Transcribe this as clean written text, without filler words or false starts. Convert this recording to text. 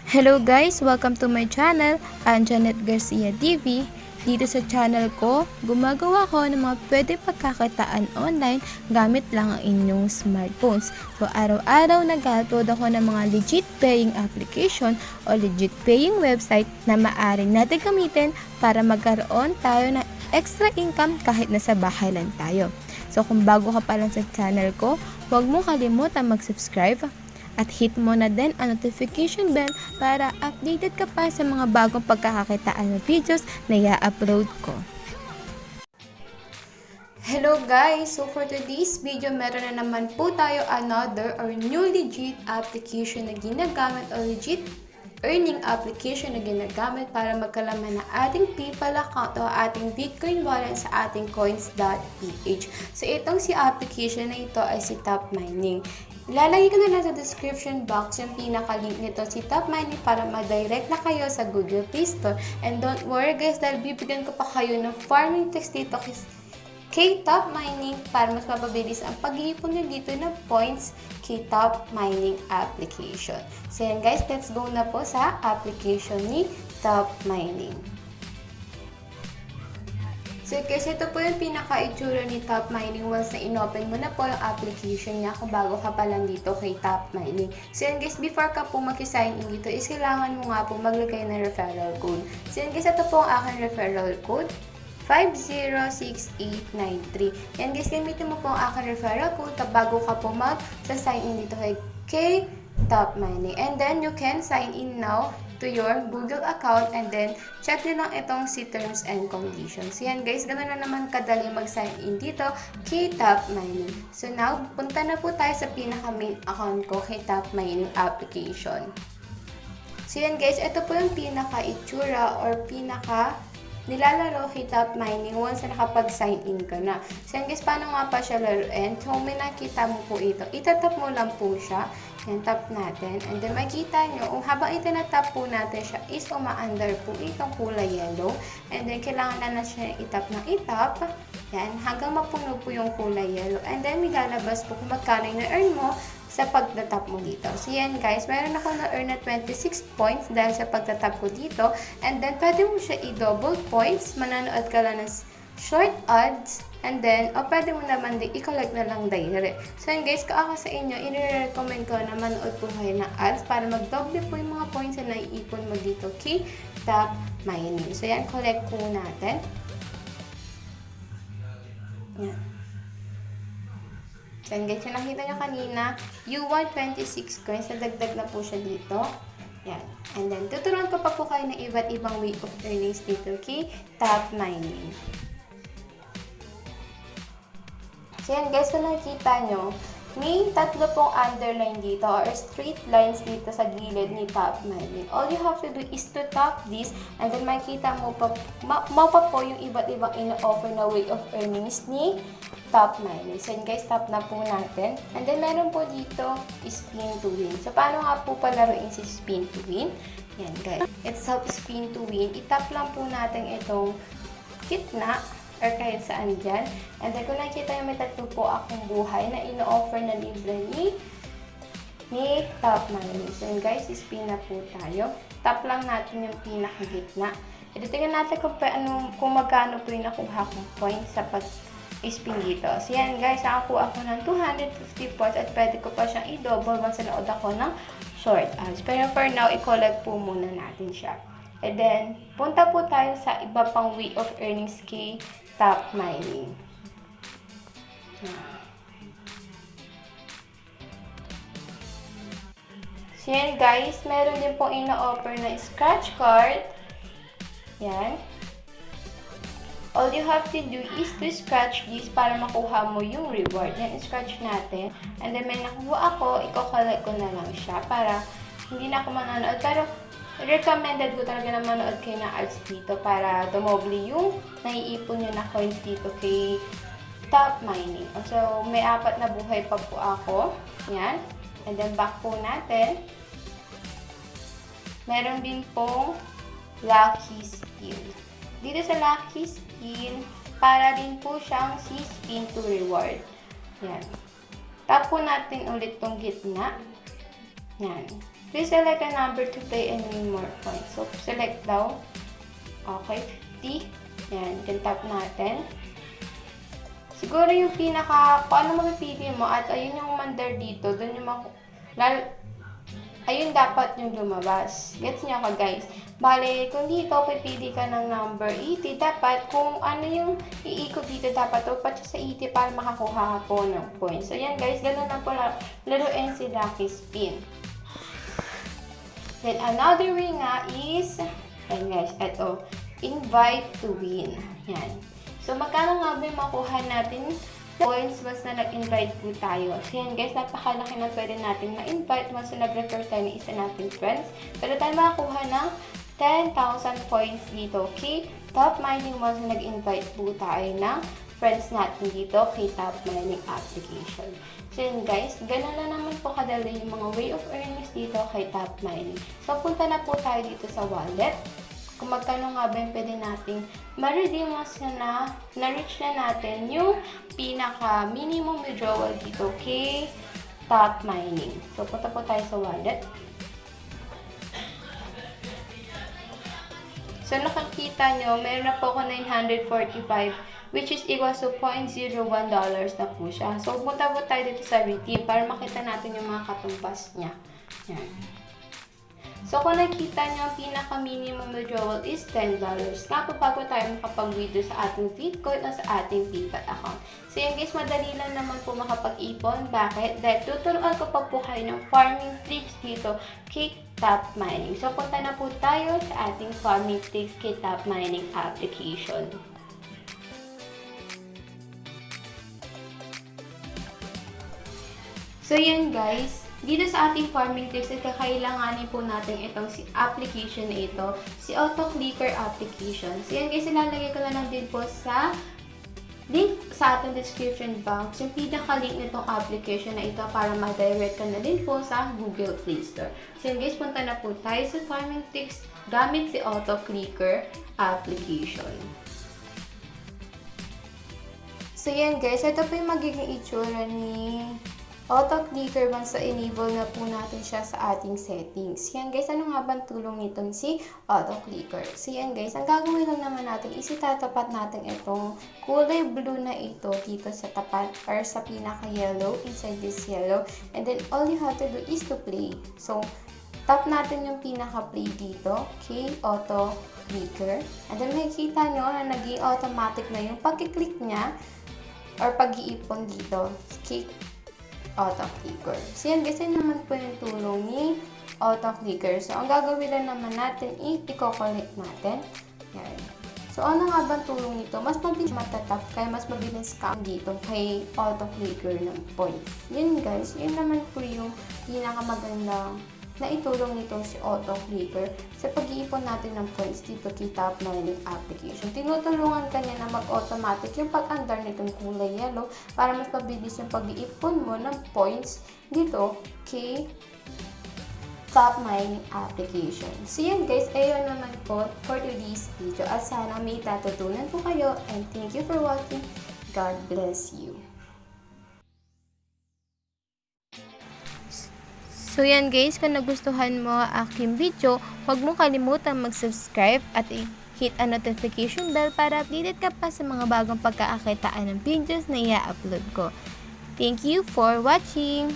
Hello guys! Welcome to my channel. I'm Janeth Garcia TV. Dito sa channel ko, gumagawa ko ng mga pwede pagkakitaan online gamit lang ang inyong smartphones. So araw-araw nag-upload ako ng mga legit paying application o legit paying website na maaaring natin gamitin para magkaroon tayo ng extra income kahit nasa bahay lang tayo. So kung bago ka pa lang sa channel ko, huwag mo kalimutan mag-subscribe at hit mo na din ang notification bell para updated ka pa sa mga bagong pagkakakitaan ng videos na i-upload ko. Hello guys! So for today's video, meron na naman po tayo another or new legit application na ginagamit o legit earning application na ginagamit para magkalaman ng ating PayPal account o ating Bitcoin wallet sa ating coins.ph. So itong si application na ito ay si Top Mining. Ilalagay ko na lang sa description box yung pinaka-link nito si Top Mining para ma-direct na kayo sa Google Play Store. And don't worry guys, dahil bibigyan ko pa kayo ng farming text dito kay Top Mining para mas mapabilis ang pag-iipon nyo dito ng points kay Top Mining application. So yan guys, let's go na po sa application ni Top Mining. So guys, ito po yung pinaka-itsura ni Top Mining once na inopen mo na po yung application niya kung bago ka pa lang dito kay Top Mining. So yan guys, before ka po mag-sign in dito is kailangan mo nga po maglagay ng referral code. So yan guys, ito po ang aking referral code. 506893. Yan guys, gamitin mo po ang aking referral code bago ka po mag-sign in dito kay Top Mining. And then, you can sign in now to your Google account and then check nyo lang itong si terms and conditions. So yan guys, ganoon na naman kadali mag-sign in dito kay Top Mining. So now, punta na po tayo sa pinaka-main account ko kay Top Mining application. So yan guys, ito po yung pinaka-itsura or nilalaro kay Top Mining once na nakapag-sign in ka na. So yan guys, paano nga pa siya laruin? So may nakita mo po ito. Itatap mo lang po siya. Yan, tap natin. And then makikita nyo, habang itinatap po natin siya is umaandar po itong kulay yellow. And then kailangan na siya itap ng itap. Yan, hanggang mapuno po yung kulay yellow. And then may lalabas po kung magkano yung na-earn mo sa pagtatap mo dito. So yan guys, meron ako na-earn na 26 points dahil sa pagtatap ko dito. And then pwede mo siya i-double points. Mananood ka lang ng short ads. And then, pwede mo naman din i-collect na lang direct. So yan guys, kung ako sa inyo, i-recommend ko na manood po kayo ng ads para mag-double po yung mga points na naiipon mo dito kay Top Mining. So yan, collect po natin. Yan. So yan guys, yung nakita nyo kanina, you want 26 coins, nadagdag na po siya dito. Yan. And then, tuturuan ko pa po kayo ng iba't ibang way of earnings dito kay Top Mining. So yan guys, kung nakikita nyo, may tatlo pong underline dito or straight lines dito sa gilid ni Top Mining. All you have to do is to tap this and then makikita mo pa po yung iba't ibang ino-offer na way of earnings ni Top Mining. So yan guys, tap na po natin. And then meron po dito spin to win. So paano nga po palaruin si spin to win? Yan guys, it's help spin to win. Itap lang po natin itong gitna or kahit saan dyan. And then, kung nakikita nyo, may tatlo po akong buhay na ino-offer na libre ni Top Mining. So, yun guys, spin na po tayo. Tap lang natin yung pinakagitna. E, tingnan natin kung magkano po yung nakuha kong points sa pag-spin dito. So, yan guys, nakakuha ako ng 250 points at pwede ko pa siyang i-double once na nood ako ng short ads. Pero for now, i-collect po muna natin siya. And then, punta po tayo sa iba pang way of earnings kay Top Mining. So yan guys, meron din pong ina-offer na scratch card. Yan. All you have to do is to scratch this para makuha mo yung reward. Yan, scratch natin. And then may nakuha ako, i-collect ko na lang siya para hindi na ako manonood. Pero recommended ko talaga na manood kayo ng ads dito para dumoble yung naiipon nyo na coins dito kay Top Mining. So, may 4 na buhay pa po ako. Yan. And then, back po natin. Meron din pong Lucky Skill. Dito sa Lucky Skill, para din po siyang si spin to reward. Yan. Tap po natin ulit tong gitna. Yan. Please select a number to play and win more points. So, select daw. Okay, 50. Yan, can tap natin. Siguro yung pinaka, kung ano mapipili mo at ayun yung mandar dito, dun yung ayun dapat yung lumabas. Gets niyo ako, guys? Bale, kung dito pipili ka ng number 80, dapat kung ano yung iikot dito, dapat upat siya sa 80 para makakuha ka po ng points. So, yan guys, ganun lang po laruin si Lucky Spin. Then, another way nga is, yan guys, eto, invite to win. Yan. So, magkano nga ba yung makuha natin points once na nag-invite po tayo? So, yan guys, napakalaki na pwede natin ma-invite once na nag-refer tayo ng isa nating friends. Pwede tayo makakuha ng 10,000 points dito, okay? Top mining once na nag-invite po tayo ng friends natin dito kay top mining application. So, yun guys, ganun na naman po kadali yung mga way of earnings dito kay top mining. So, punta na po tayo dito sa wallet. Kung magkano nga ba yung pwede nating ma-redeem once na na-reach na natin yung pinaka-minimum withdrawal dito kay top mining. So, punta po tayo sa wallet. So, nakakita nyo, meron na po ako 945 which is equals to $0.01 na po siya. So, punta po tayo dito sa redeem para makita natin yung mga katumbas niya. Yan. So, kung nakita nyo, ang pinaka-minimum withdrawal is $10. Nga po bago tayo makapag-withdraw sa ating Bitcoin o sa ating PayPal account. So, yun guys, madali lang naman po makapag-ipon. Bakit? Dahil tuturuan ko pa po kayo ng farming tricks dito kay Top Mining. So, punta na po tayo sa ating farming tricks kay Top Mining application. So, yan guys. Dito sa ating farming tips, kakailanganin po natin itong application na ito, si Auto Clicker application. So, yan guys, ilalagay ko na lang din po sa link sa ating description box, yung pinaka-link nitong application na ito para ma-direct ka na din po sa Google Play Store. So, yan guys, punta na po tayo sa farming tips gamit si Auto Clicker application. So, yan guys, ito po yung magiging itsura ni Auto Clicker once sa enable na po natin siya sa ating settings. Yan guys, ano nga bang tulong nitong si Auto Clicker? So yan guys, ang gagawin lang naman natin is itatapat natin itong kulay blue na ito dito sa tapat or sa pinaka-yellow, inside this yellow. And then all you have to do is to play. So, tap natin yung pinaka-play dito, okay, Auto Clicker. And then makikita nyo na naging automatic na yung pag-click niya or pag-iipon dito, okay, Auto Clicker. So, yan guys, yun naman po yung tulong ni Auto Clicker. So, ang gagawin lang naman natin is i-collect natin. Yan. So, ano nga bang tulong nito? Mas mabilis matatap, kaya mas mabilis ka dito kay Auto Clicker ng points. Yun guys, yun naman po yung pinakamagandang na itulong nito si Auto Clicker sa pag-iipon natin ng points dito kay Top Mining application. Tinutulungan ka niya na mag-automatic yung pag-andar nitong kulay yellow para mas mabilis yung pag-iipon mo ng points dito kay Top Mining application. So yan guys, ayun naman po for today's video at sana may tatutunan po kayo and thank you for watching. God bless you. So yan guys, kung nagustuhan mo aking video, huwag mong kalimutan mag-subscribe at hit ang notification bell para updated ka pa sa mga bagong pagkakakitaan ng videos na i-upload ko. Thank you for watching!